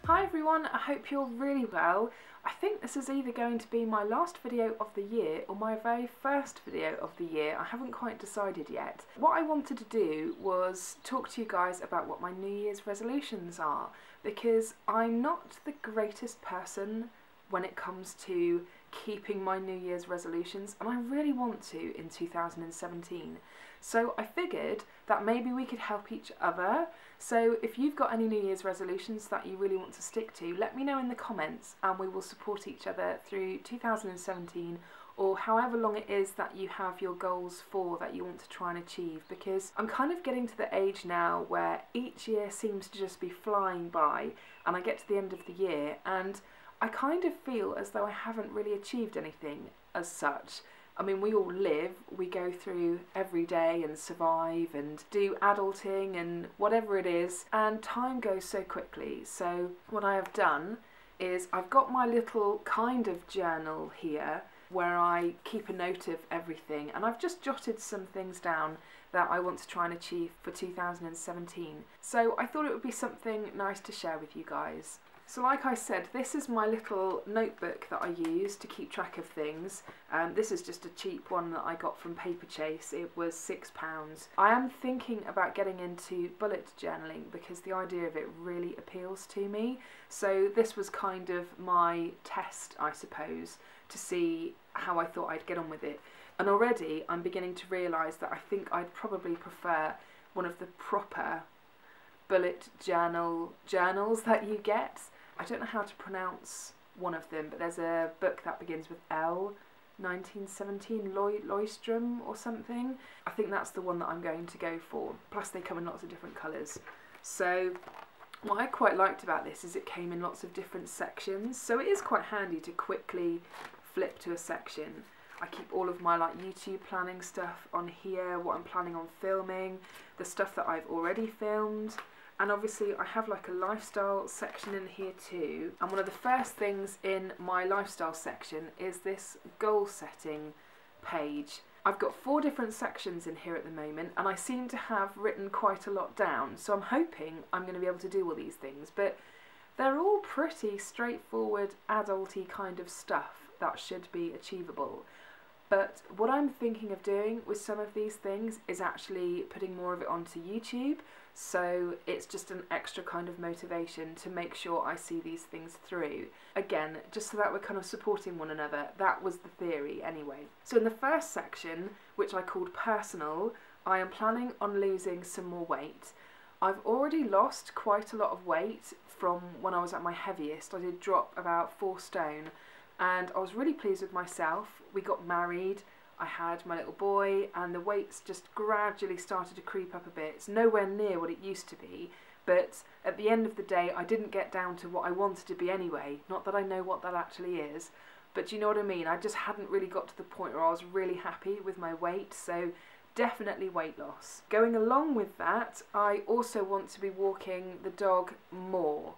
Hi everyone, I hope you're really well. I think this is either going to be my last video of the year or my very first video of the year. I haven't quite decided yet. What I wanted to do was talk to you guys about what my New Year's resolutions are, because I'm not the greatest person when it comes to keeping my New Year's resolutions, and I really want to in 2017. So I figured that maybe we could help each other. So if you've got any New Year's resolutions that you really want to stick to, let me know in the comments and we will support each other through 2017 or however long it is that you have your goals for that you want to try and achieve, because I'm kind of getting to the age now where each year seems to just be flying by, and I get to the end of the year and I kind of feel as though I haven't really achieved anything as such. I mean, we all live, we go through every day and survive and do adulting and whatever it is, and time goes so quickly. So what I have done is I've got my little kind of journal here where I keep a note of everything, and I've just jotted some things down that I want to try and achieve for 2017. So I thought it would be something nice to share with you guys. So like I said, this is my little notebook that I use to keep track of things. This is just a cheap one that I got from Paper Chase. It was £6. I am thinking about getting into bullet journaling because the idea of it really appeals to me. So this was kind of my test, I suppose, to see how I thought I'd get on with it. And already I'm beginning to realise that I think I'd probably prefer one of the proper bullet journals that you get. I don't know how to pronounce one of them, but there's a book that begins with L, 1917, Loistrom or something. I think that's the one that I'm going to go for. Plus they come in lots of different colours. So what I quite liked about this is it came in lots of different sections, so it is quite handy to quickly flip to a section. I keep all of my YouTube planning stuff on here, what I'm planning on filming, the stuff that I've already filmed. And obviously I have like a lifestyle section in here too. And one of the first things in my lifestyle section is this goal setting page. I've got 4 different sections in here at the moment, and I seem to have written quite a lot down. So I'm hoping I'm going to be able to do all these things, but they're all pretty straightforward, adulty kind of stuff that should be achievable. But what I'm thinking of doing with some of these things is actually putting more of it onto YouTube, so it's just an extra kind of motivation to make sure I see these things through. Again, just so that we're kind of supporting one another. That was the theory anyway. So in the first section, which I called personal, I am planning on losing some more weight. I've already lost quite a lot of weight from when I was at my heaviest. I did drop about 4 stone. And I was really pleased with myself. We got married, I had my little boy, and the weights just gradually started to creep up a bit. It's nowhere near what it used to be, but at the end of the day I didn't get down to what I wanted to be anyway. Not that I know what that actually is, but do you know what I mean? I just hadn't really got to the point where I was really happy with my weight, so definitely weight loss. Going along with that, I also want to be walking the dog more.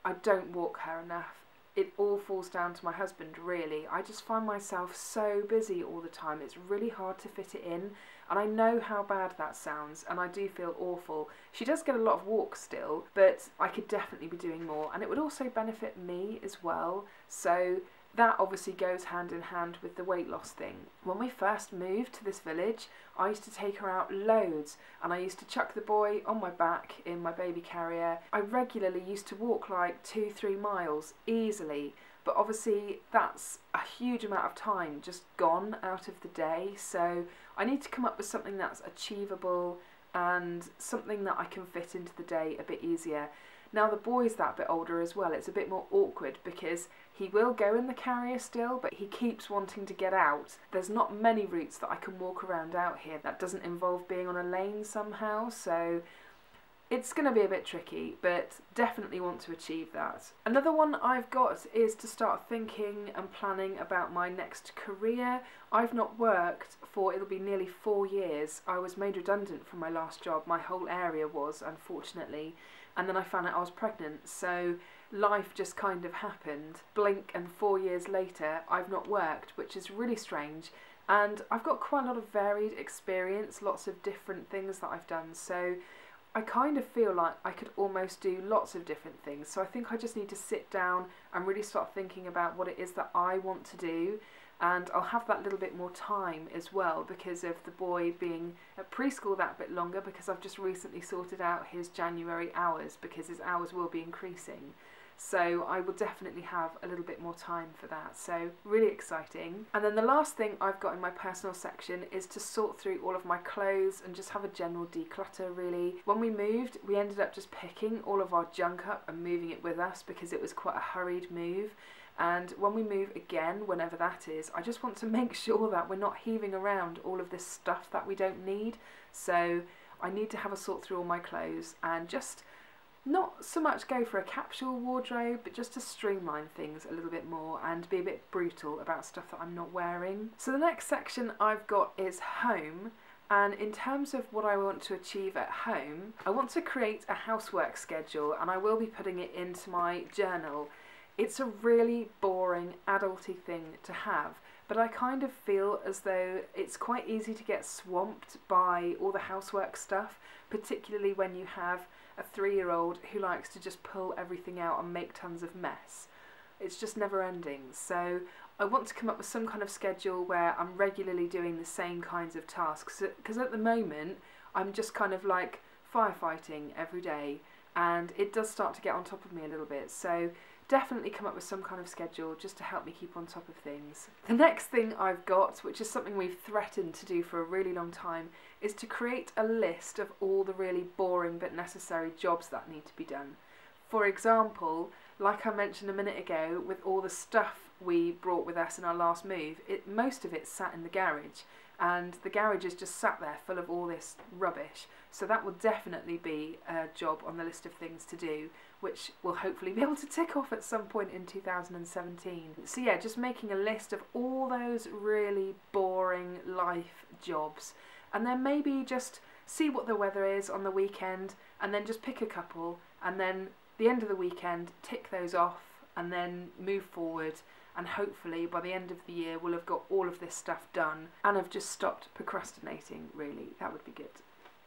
I don't walk her enough. It all falls down to my husband, really. I just find myself so busy all the time. It's really hard to fit it in, and I know how bad that sounds, and I do feel awful. She does get a lot of walks still, but I could definitely be doing more, and it would also benefit me as well. So that obviously goes hand in hand with the weight loss thing. When we first moved to this village, I used to take her out loads, and I used to chuck the boy on my back in my baby carrier. I regularly used to walk like 2-3 miles easily, but obviously that's a huge amount of time just gone out of the day, so I need to come up with something that's achievable and something that I can fit into the day a bit easier. Now the boy's that bit older as well, it's a bit more awkward because he will go in the carrier still, but he keeps wanting to get out. There's not many routes that I can walk around out here that doesn't involve being on a lane somehow, so it's going to be a bit tricky, but definitely want to achieve that. Another one I've got is to start thinking and planning about my next career. I've not worked for, it'll be nearly 4 years. I was made redundant from my last job, my whole area was, unfortunately, and then I found out I was pregnant, so life just kind of happened. Blink and 4 years later I've not worked, which is really strange, and I've got quite a lot of varied experience, lots of different things that I've done, so I kind of feel like I could almost do lots of different things. So I think I just need to sit down and really start thinking about what it is that I want to do. And I'll have that little bit more time as well because of the boy being at preschool that bit longer, because I've just recently sorted out his January hours because his hours will be increasing. So I will definitely have a little bit more time for that. So really exciting. And then the last thing I've got in my personal section is to sort through all of my clothes and just have a general declutter really. When we moved, we ended up just picking all of our junk up and moving it with us because it was quite a hurried move. And when we move again, whenever that is, I just want to make sure that we're not heaving around all of this stuff that we don't need. So I need to have a sort through all my clothes and just not so much go for a capsule wardrobe, but just to streamline things a little bit more and be a bit brutal about stuff that I'm not wearing. So the next section I've got is home. And in terms of what I want to achieve at home, I want to create a housework schedule, and I will be putting it into my journal. It's a really boring, adulty thing to have, but I kind of feel as though it's quite easy to get swamped by all the housework stuff, particularly when you have a 3-year-old who likes to just pull everything out and make tons of mess. It's just never ending. So I want to come up with some kind of schedule where I'm regularly doing the same kinds of tasks, because at the moment I'm just kind of like firefighting every day, and it does start to get on top of me a little bit. So definitely come up with some kind of schedule just to help me keep on top of things. The next thing I've got, which is something we've threatened to do for a really long time, is to create a list of all the really boring but necessary jobs that need to be done. For example, like I mentioned a minute ago, with all the stuff we brought with us in our last move, most of it sat in the garage, and the garage is just sat there full of all this rubbish. So that will definitely be a job on the list of things to do, which we'll hopefully be able to tick off at some point in 2017. So yeah, just making a list of all those really boring life jobs, and then maybe just see what the weather is on the weekend, and then just pick a couple, and then the end of the weekend tick those off, and then move forward, and hopefully by the end of the year we'll have got all of this stuff done and have just stopped procrastinating really. That would be good.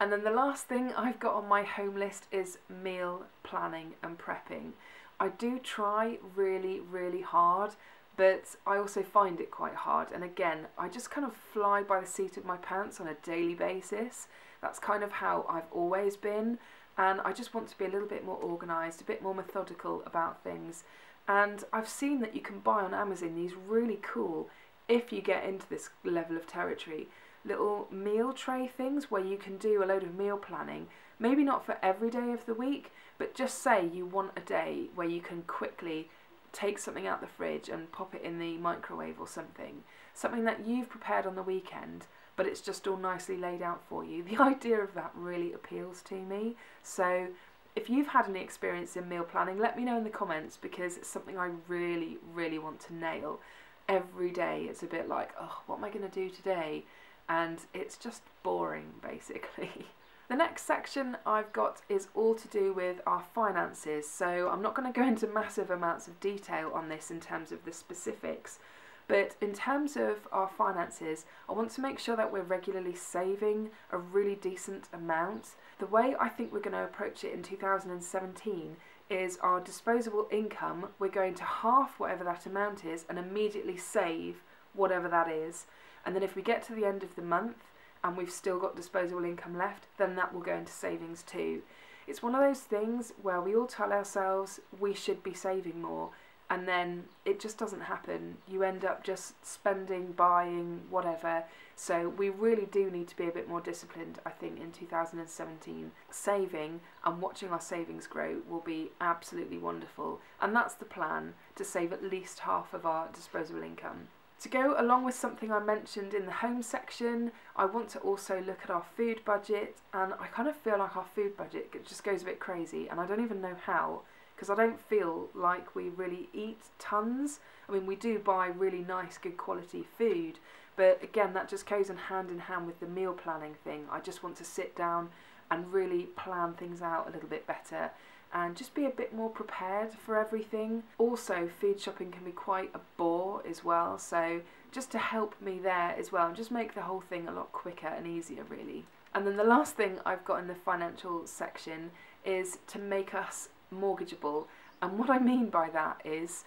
And then the last thing I've got on my home list is meal planning and prepping. I do try really, really hard, but I also find it quite hard. And again, I just kind of fly by the seat of my pants on a daily basis. That's kind of how I've always been. And I just want to be a little bit more organised, a bit more methodical about things. And I've seen that you can buy on Amazon these really cool, if you get into this level of territory, little meal tray things where you can do a load of meal planning. Maybe not for every day of the week, but just say you want a day where you can quickly take something out the fridge and pop it in the microwave or something. Something that you've prepared on the weekend, but it's just all nicely laid out for you. The idea of that really appeals to me. So if you've had any experience in meal planning, let me know in the comments, because it's something I really, really want to nail. Every day it's a bit like, oh, what am I going to do today? And it's just boring, basically. The next section I've got is all to do with our finances, so I'm not going to go into massive amounts of detail on this in terms of the specifics, but in terms of our finances, I want to make sure that we're regularly saving a really decent amount. The way I think we're going to approach it in 2017 is our disposable income, we're going to half whatever that amount is and immediately save whatever that is. And then if we get to the end of the month and we've still got disposable income left, then that will go into savings too. It's one of those things where we all tell ourselves we should be saving more, and then it just doesn't happen. You end up just spending, buying, whatever. So we really do need to be a bit more disciplined, I think, in 2017. Saving and watching our savings grow will be absolutely wonderful. And that's the plan, to save at least half of our disposable income. To go along with something I mentioned in the home section, I want to also look at our food budget, and I kind of feel like our food budget just goes a bit crazy, and I don't even know how, because I don't feel like we really eat tons. I mean, we do buy really nice, good quality food, but again, that just goes in hand with the meal planning thing. I just want to sit down and really plan things out a little bit better, and just be a bit more prepared for everything. Also, food shopping can be quite a bore as well, so just to help me there as well, and just make the whole thing a lot quicker and easier really. And then the last thing I've got in the financial section is to make us mortgageable. And what I mean by that is,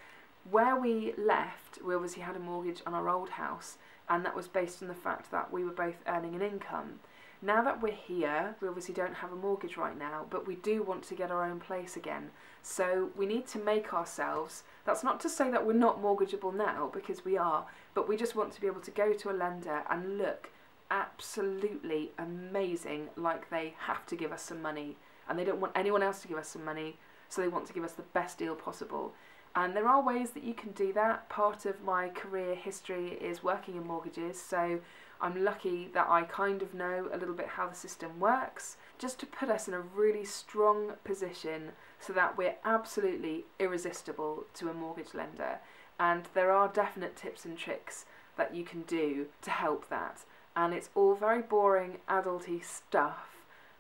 where we left, we obviously had a mortgage on our old house, and that was based on the fact that we were both earning an income. Now that we're here, we obviously don't have a mortgage right now, but we do want to get our own place again. So we need to make ourselves, that's not to say that we're not mortgageable now, because we are, but we just want to be able to go to a lender and look absolutely amazing, like they have to give us some money, and they don't want anyone else to give us some money, so they want to give us the best deal possible. And there are ways that you can do that. Part of my career history is working in mortgages, so I'm lucky that I kind of know a little bit how the system works, just to put us in a really strong position so that we're absolutely irresistible to a mortgage lender. And there are definite tips and tricks that you can do to help that. And it's all very boring, adulty stuff,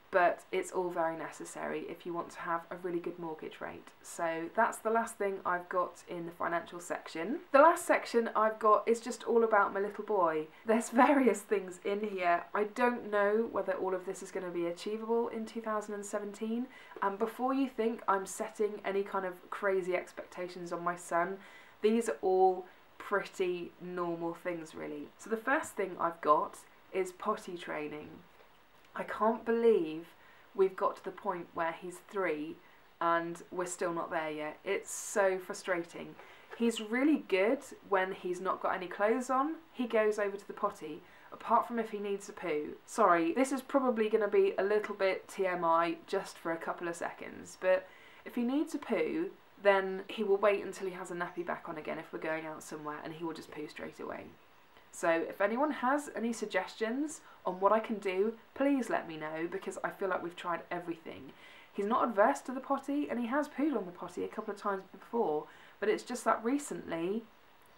but it's all very necessary if you want to have a really good mortgage rate. So that's the last thing I've got in the financial section. The last section I've got is just all about my little boy. There's various things in here. I don't know whether all of this is going to be achievable in 2017. And before you think I'm setting any kind of crazy expectations on my son, these are all pretty normal things really. So the first thing I've got is potty training. I can't believe we've got to the point where he's 3 and we're still not there yet. It's so frustrating. He's really good when he's not got any clothes on. He goes over to the potty, apart from if he needs a poo. Sorry, this is probably going to be a little bit TMI just for a couple of seconds, but if he needs a poo, then he will wait until he has a nappy back on again if we're going out somewhere, and he will just poo straight away. So if anyone has any suggestions on what I can do, please let me know, because I feel like we've tried everything. He's not adverse to the potty, and he has pooed on the potty a couple of times before, but it's just that recently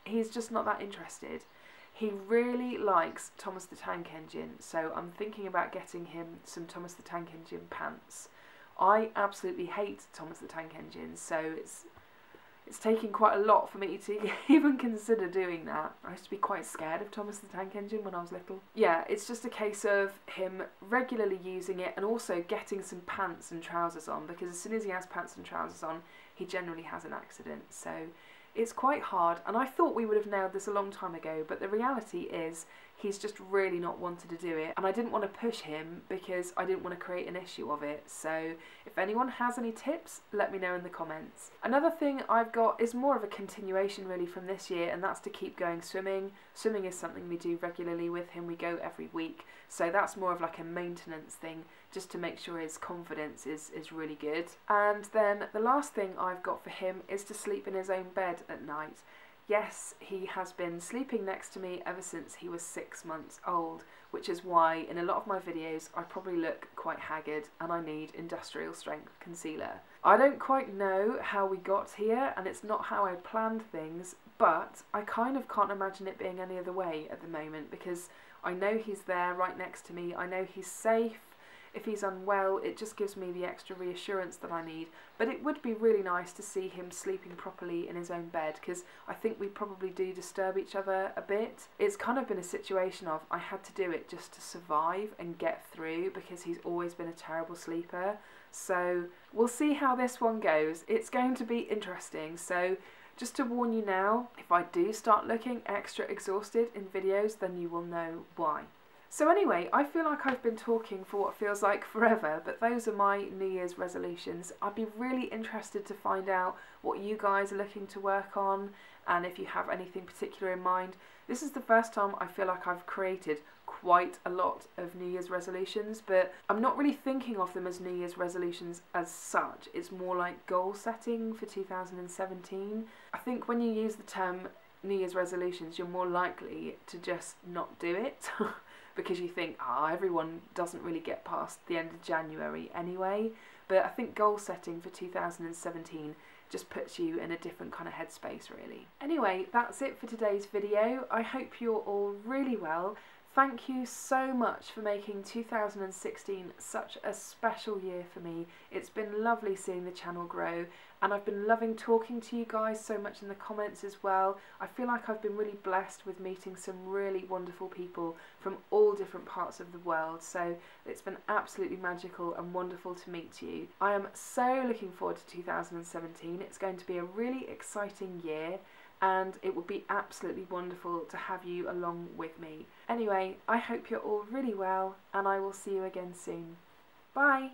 he's just not that interested. He really likes Thomas the Tank Engine, so I'm thinking about getting him some Thomas the Tank Engine pants. I absolutely hate Thomas the Tank Engine, so it's taking quite a lot for me to even consider doing that. I used to be quite scared of Thomas the Tank Engine when I was little. Yeah, it's just a case of him regularly using it and also getting some pants and trousers on, because as soon as he has pants and trousers on, he generally has an accident. So it's quite hard, and I thought we would have nailed this a long time ago, but the reality is he's just really not wanted to do it, and I didn't want to push him because I didn't want to create an issue of it. So if anyone has any tips, let me know in the comments. Another thing I've got is more of a continuation really from this year, and that's to keep going swimming. Swimming is something we do regularly with him. We go every week, so that's more of like a maintenance thing, just to make sure his confidence is really good. And then the last thing I've got for him is to sleep in his own bed at night. Yes, he has been sleeping next to me ever since he was 6 months old, which is why in a lot of my videos I probably look quite haggard and I need industrial strength concealer. I don't quite know how we got here, and it's not how I planned things, but I kind of can't imagine it being any other way at the moment, because I know he's there right next to me, I know he's safe. If he's unwell, it just gives me the extra reassurance that I need. But it would be really nice to see him sleeping properly in his own bed, because I think we probably do disturb each other a bit. It's kind of been a situation of I had to do it just to survive and get through, because he's always been a terrible sleeper. So we'll see how this one goes. It's going to be interesting. So just to warn you now, if I do start looking extra exhausted in videos, then you will know why. So anyway, I feel like I've been talking for what feels like forever, but those are my New Year's resolutions. I'd be really interested to find out what you guys are looking to work on, and if you have anything particular in mind. This is the first time I feel like I've created quite a lot of New Year's resolutions, but I'm not really thinking of them as New Year's resolutions as such. It's more like goal setting for 2017. I think when you use the term New Year's resolutions, you're more likely to just not do it. Because you think, everyone doesn't really get past the end of January anyway. But I think goal setting for 2017 just puts you in a different kind of headspace really. Anyway, that's it for today's video. I hope you're all really well. Thank you so much for making 2016 such a special year for me. It's been lovely seeing the channel grow, and I've been loving talking to you guys so much in the comments as well. I feel like I've been really blessed with meeting some really wonderful people from all different parts of the world, so it's been absolutely magical and wonderful to meet you. I am so looking forward to 2017. It's going to be a really exciting year, and it would be absolutely wonderful to have you along with me. Anyway, I hope you're all really well, and I will see you again soon. Bye!